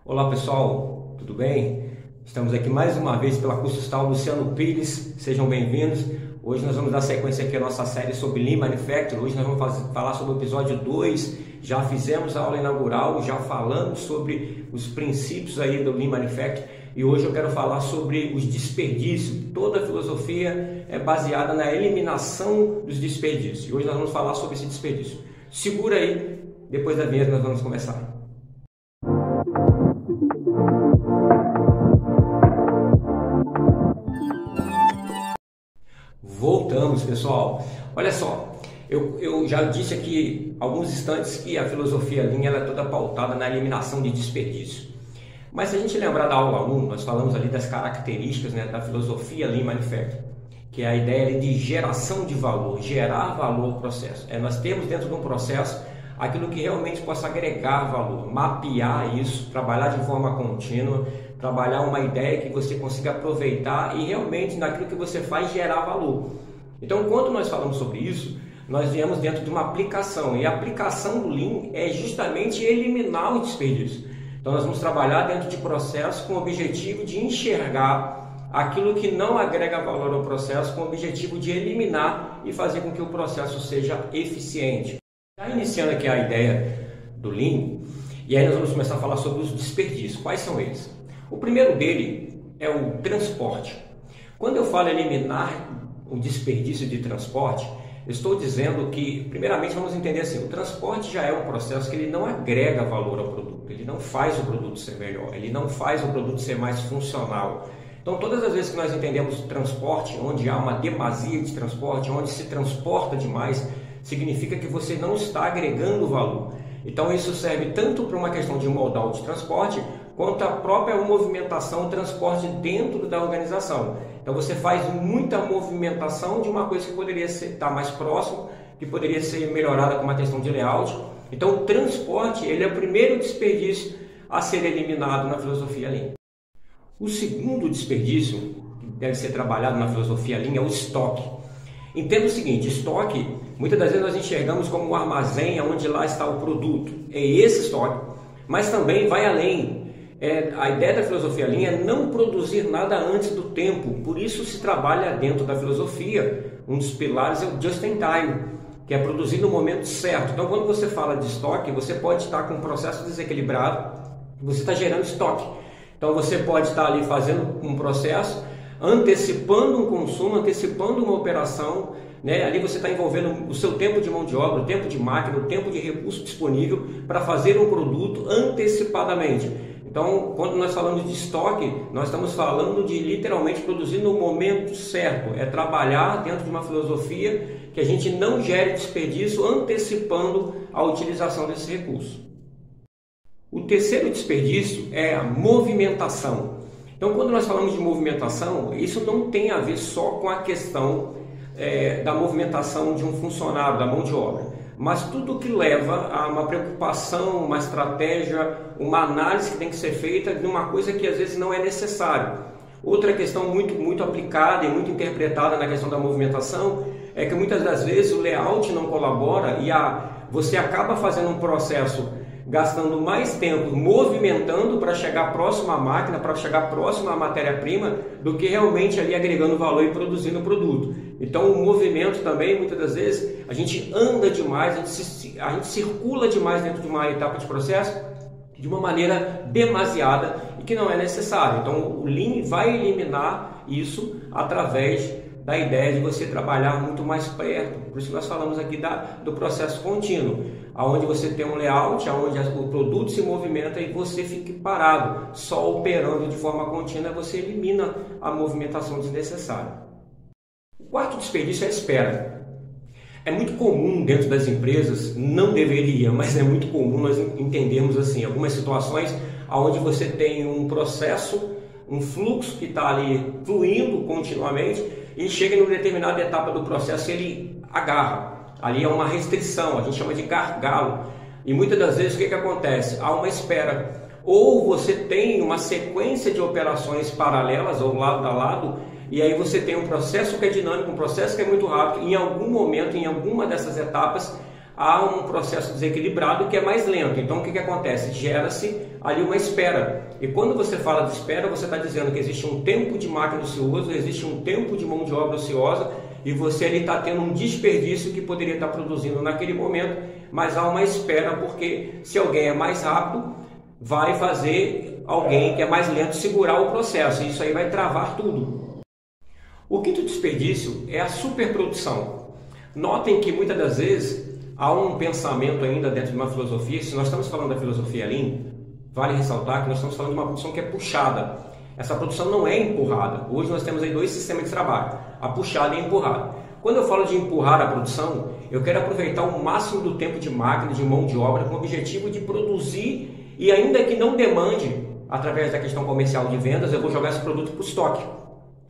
Olá pessoal, tudo bem? Estamos aqui mais uma vez pela Custos Luciano Pires, sejam bem-vindos. Hoje nós vamos dar sequência aqui à nossa série sobre Lean Manufacturing. Hoje nós vamos falar sobre o episódio 2, já fizemos a aula inaugural, já falamos sobre os princípios aí do Lean Manufacturing e hoje eu quero falar sobre os desperdícios. Toda a filosofia é baseada na eliminação dos desperdícios e hoje nós vamos falar sobre esse desperdício. Segura aí, depois da vinheta nós vamos começar. Voltamos, pessoal. Olha só, eu já disse aqui alguns instantes que a filosofia Lean ela é toda pautada na eliminação de desperdício. Mas se a gente lembrar da aula 1, nós falamos ali das características, né, da filosofia Lean Manufacturing, que é a ideia de geração de valor, gerar valor ao processo. Nós temos dentro de um processo aquilo que realmente possa agregar valor, mapear isso, trabalhar de forma contínua, trabalhar uma ideia que você consiga aproveitar e realmente naquilo que você faz gerar valor. Então, quando nós falamos sobre isso, nós viemos dentro de uma aplicação e a aplicação do Lean é justamente eliminar o desperdício. Então, nós vamos trabalhar dentro de processos com o objetivo de enxergar aquilo que não agrega valor ao processo, com o objetivo de eliminar e fazer com que o processo seja eficiente. Já iniciando aqui a ideia do Lean, e aí nós vamos começar a falar sobre os desperdícios. Quais são eles? O primeiro dele é o transporte. Quando eu falo eliminar o desperdício de transporte, eu estou dizendo que, primeiramente, vamos entender assim, o transporte já é um processo que ele não agrega valor ao produto, ele não faz o produto ser melhor, ele não faz o produto ser mais funcional. Então, todas as vezes que nós entendemos transporte, onde há uma demasia de transporte, onde se transporta demais, significa que você não está agregando valor. Então, isso serve tanto para uma questão de modal de transporte, quanto a própria movimentação, transporte dentro da organização. Então você faz muita movimentação de uma coisa que poderia estar mais próximo, que poderia ser melhorada com uma questão de layout. Então o transporte ele é o primeiro desperdício a ser eliminado na filosofia Lean. O segundo desperdício que deve ser trabalhado na filosofia Lean é o estoque. Entenda o seguinte, estoque, muitas das vezes nós enxergamos como um armazém onde lá está o produto. É esse estoque, mas também vai além. A ideia da filosofia Lean é não produzir nada antes do tempo, por isso se trabalha dentro da filosofia, um dos pilares é o just in time, que é produzir no momento certo. Então quando você fala de estoque, você pode estar com um processo desequilibrado, você está gerando estoque. Então você pode estar ali fazendo um processo, antecipando um consumo, antecipando uma operação, né? Ali você está envolvendo o seu tempo de mão de obra, o tempo de máquina, o tempo de recurso disponível para fazer um produto antecipadamente. Então, quando nós falamos de estoque, nós estamos falando de literalmente produzir no momento certo. É trabalhar dentro de uma filosofia que a gente não gere desperdício antecipando a utilização desse recurso. O terceiro desperdício é a movimentação. Então, quando nós falamos de movimentação, isso não tem a ver só com a questão da movimentação de um funcionário, da mão de obra. Mas tudo que leva a uma preocupação, uma estratégia, uma análise que tem que ser feita de uma coisa que às vezes não é necessário. Outra questão muito aplicada e muito interpretada na questão da movimentação é que muitas das vezes o layout não colabora e você acaba fazendo um processo gastando mais tempo movimentando para chegar próximo à máquina, para chegar próximo à matéria-prima, do que realmente ali agregando valor e produzindo o produto. Então o movimento também, muitas das vezes, a gente anda demais, a gente circula demais dentro de uma etapa de processo de uma maneira demasiada e que não é necessário. Então o Lean vai eliminar isso através da ideia de você trabalhar muito mais perto. Por isso nós falamos aqui do processo contínuo, onde você tem um layout, onde o produto se movimenta e você fica parado, só operando de forma contínua, você elimina a movimentação desnecessária. O quarto desperdício é a espera. É muito comum dentro das empresas, não deveria, mas é muito comum nós entendermos assim, algumas situações onde você tem um processo, um fluxo que está ali fluindo continuamente e chega em uma determinada etapa do processo ele agarra. Ali é uma restrição, a gente chama de gargalo. E muitas das vezes o que acontece? Há uma espera. Ou você tem uma sequência de operações paralelas ou lado a lado, e aí você tem um processo que é dinâmico, um processo que é muito rápido. Em algum momento, em alguma dessas etapas, há um processo desequilibrado que é mais lento. Então o que acontece? Gera-se ali uma espera. E quando você fala de espera, você está dizendo que existe um tempo de máquina ocioso, existe um tempo de mão de obra ociosa, e você ali está tendo um desperdício que poderia estar produzindo naquele momento, mas há uma espera, porque se alguém é mais rápido, vai fazer alguém que é mais lento segurar o processo, e isso aí vai travar tudo. O quinto desperdício é a superprodução. Notem que muitas das vezes há um pensamento ainda dentro de uma filosofia. Se nós estamos falando da filosofia Lean, vale ressaltar que nós estamos falando de uma produção que é puxada. Essa produção não é empurrada. Hoje nós temos aí dois sistemas de trabalho, a puxada e a empurrada. Quando eu falo de empurrar a produção, eu quero aproveitar o máximo do tempo de máquina, de mão de obra, com o objetivo de produzir, e ainda que não demande, através da questão comercial de vendas, eu vou jogar esse produto para o estoque.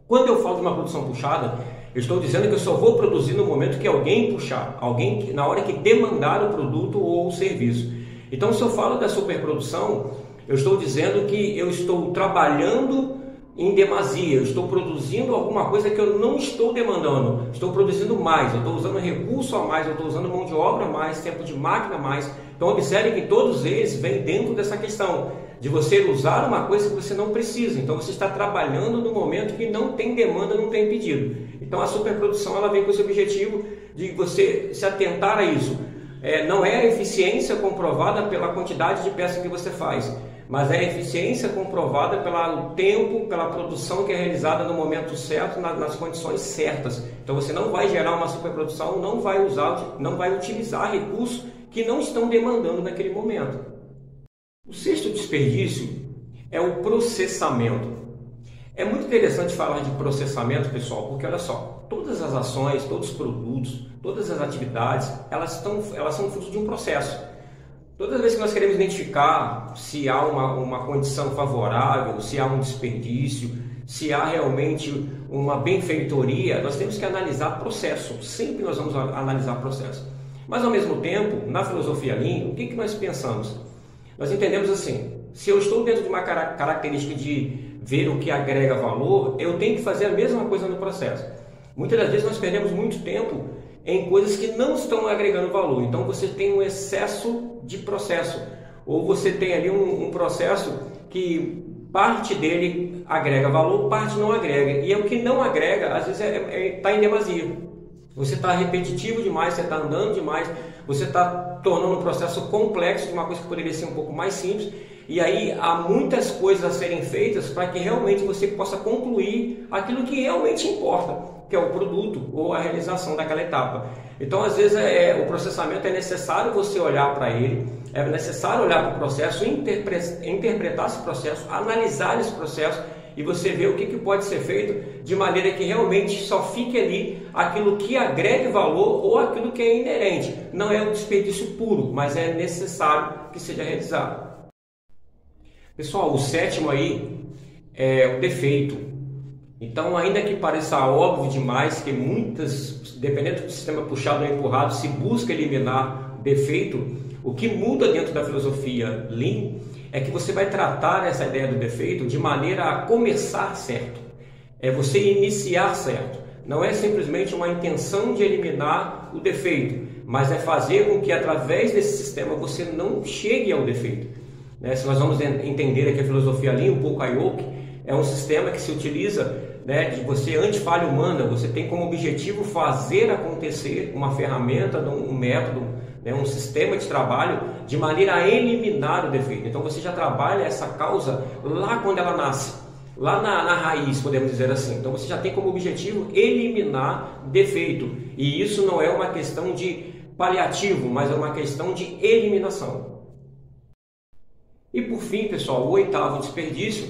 Quando eu falo de uma produção puxada, eu estou dizendo que eu só vou produzir no momento que alguém puxar, na hora que demandar o produto ou o serviço. Então, se eu falo da superprodução, eu estou dizendo que eu estou trabalhando em demasia, eu estou produzindo alguma coisa que eu não estou demandando, estou produzindo mais, eu estou usando recurso a mais, eu estou usando mão de obra a mais, tempo de máquina a mais. Então, observe que todos eles vêm dentro dessa questão de você usar uma coisa que você não precisa. Então, você está trabalhando no momento que não tem demanda, não tem pedido. Então, a superprodução ela vem com esse objetivo de você se atentar a isso. Não é a eficiência comprovada pela quantidade de peças que você faz, mas é a eficiência comprovada pelo tempo, pela produção que é realizada no momento certo, nas condições certas. Então, você não vai gerar uma superprodução, não vai utilizar recursos que não estão demandando naquele momento. O sexto desperdício é o processamento. É muito interessante falar de processamento, pessoal, porque olha só, todas as ações, todos os produtos, todas as atividades, elas são fruto de um processo. Todas as vezes que nós queremos identificar se há uma condição favorável, se há um desperdício, se há realmente uma benfeitoria, nós temos que analisar processo. Sempre nós vamos analisar processo. Mas ao mesmo tempo, na filosofia Lean, o que nós pensamos? Nós entendemos assim, se eu estou dentro de uma característica de ver o que agrega valor, eu tenho que fazer a mesma coisa no processo. Muitas das vezes nós perdemos muito tempo em coisas que não estão agregando valor. Então você tem um excesso de processo, ou você tem ali um processo que parte dele agrega valor, parte não agrega. E o que não agrega, às vezes está em demasia. Você está repetitivo demais, você está andando demais, você está tornando um processo complexo de uma coisa que poderia ser um pouco mais simples. E aí há muitas coisas a serem feitas para que realmente você possa concluir aquilo que realmente importa, que é o produto ou a realização daquela etapa. Então, às vezes, o processamento é necessário você olhar para ele, é necessário olhar para o processo, interpretar esse processo, analisar esse processo e você ver o que pode ser feito de maneira que realmente só fique ali aquilo que agregue valor ou aquilo que é inerente. Não é um desperdício puro, mas é necessário que seja realizado. Pessoal, o sétimo aí é o defeito. Então, ainda que pareça óbvio demais que muitas, dependendo do sistema puxado ou empurrado, se busca eliminar defeito, o que muda dentro da filosofia Lean é que você vai tratar essa ideia do defeito de maneira a começar certo. É você iniciar certo. Não é simplesmente uma intenção de eliminar o defeito, mas é fazer com que através desse sistema você não chegue ao defeito. Se nós vamos entender aqui a filosofia Lean, o Pokayoke, é um sistema que se utiliza de você anti-falha humana, você tem como objetivo fazer acontecer uma ferramenta, um método, um sistema de trabalho de maneira a eliminar o defeito. Então você já trabalha essa causa lá quando ela nasce, lá na raiz, podemos dizer assim. Então você já tem como objetivo eliminar defeito. E isso não é uma questão de paliativo, mas é uma questão de eliminação. E por fim, pessoal, o oitavo desperdício,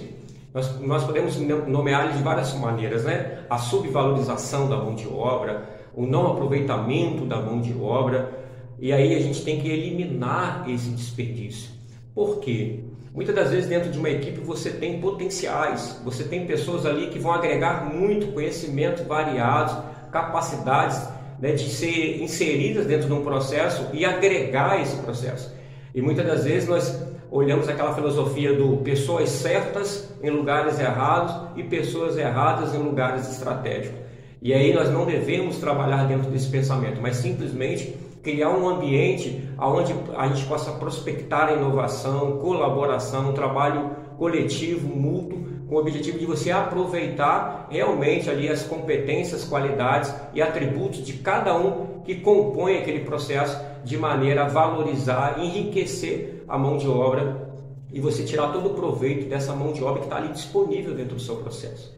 nós podemos nomear ele de várias maneiras, A subvalorização da mão de obra, o não aproveitamento da mão de obra. E aí a gente tem que eliminar esse desperdício. Por quê? Muitas das vezes dentro de uma equipe você tem potenciais, você tem pessoas ali que vão agregar muito conhecimento variados, capacidades de ser inseridas dentro de um processo e agregar esse processo. E muitas das vezes nós olhamos aquela filosofia do pessoas certas em lugares errados e pessoas erradas em lugares estratégicos. E aí nós não devemos trabalhar dentro desse pensamento, mas simplesmente criar um ambiente onde a gente possa prospectar a inovação, colaboração, trabalho coletivo, mútuo, com o objetivo de você aproveitar realmente ali as competências, qualidades e atributos de cada um que compõe aquele processo, de maneira a valorizar, enriquecer a mão de obra e você tirar todo o proveito dessa mão de obra que está ali disponível dentro do seu processo.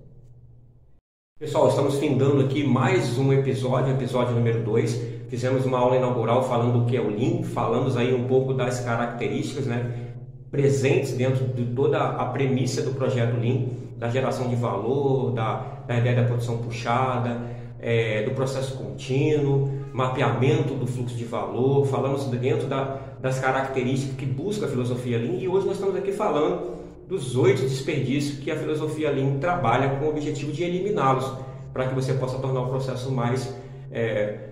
Pessoal, estamos findando aqui mais um episódio número 2. Fizemos uma aula inaugural falando do que é o Lean, falamos aí um pouco das características, presentes dentro de toda a premissa do projeto Lean, da geração de valor, da ideia da produção puxada, do processo contínuo, mapeamento do fluxo de valor. Falamos dentro das características que busca a filosofia Lean, e hoje nós estamos aqui falando dos 8 desperdícios que a filosofia Lean trabalha com o objetivo de eliminá-los, para que você possa tornar o processo mais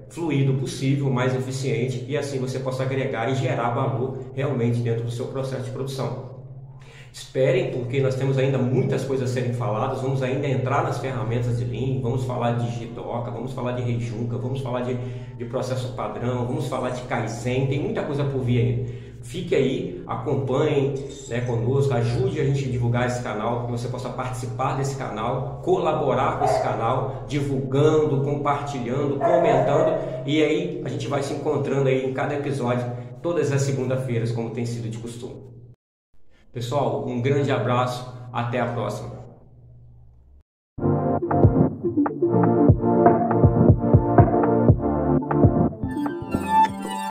fluido possível, mais eficiente, e assim você possa agregar e gerar valor realmente dentro do seu processo de produção. Esperem, porque nós temos ainda muitas coisas a serem faladas, vamos ainda entrar nas ferramentas de Lean, vamos falar de Jidoka, vamos falar de Heijunka, vamos falar de processo padrão, vamos falar de Kaizen, tem muita coisa por vir ainda. Fique aí, acompanhe conosco, ajude a gente a divulgar esse canal, para que você possa participar desse canal, colaborar com esse canal, divulgando, compartilhando, comentando, e aí a gente vai se encontrando aí em cada episódio, todas as segundas-feiras, como tem sido de costume. Pessoal, um grande abraço, até a próxima.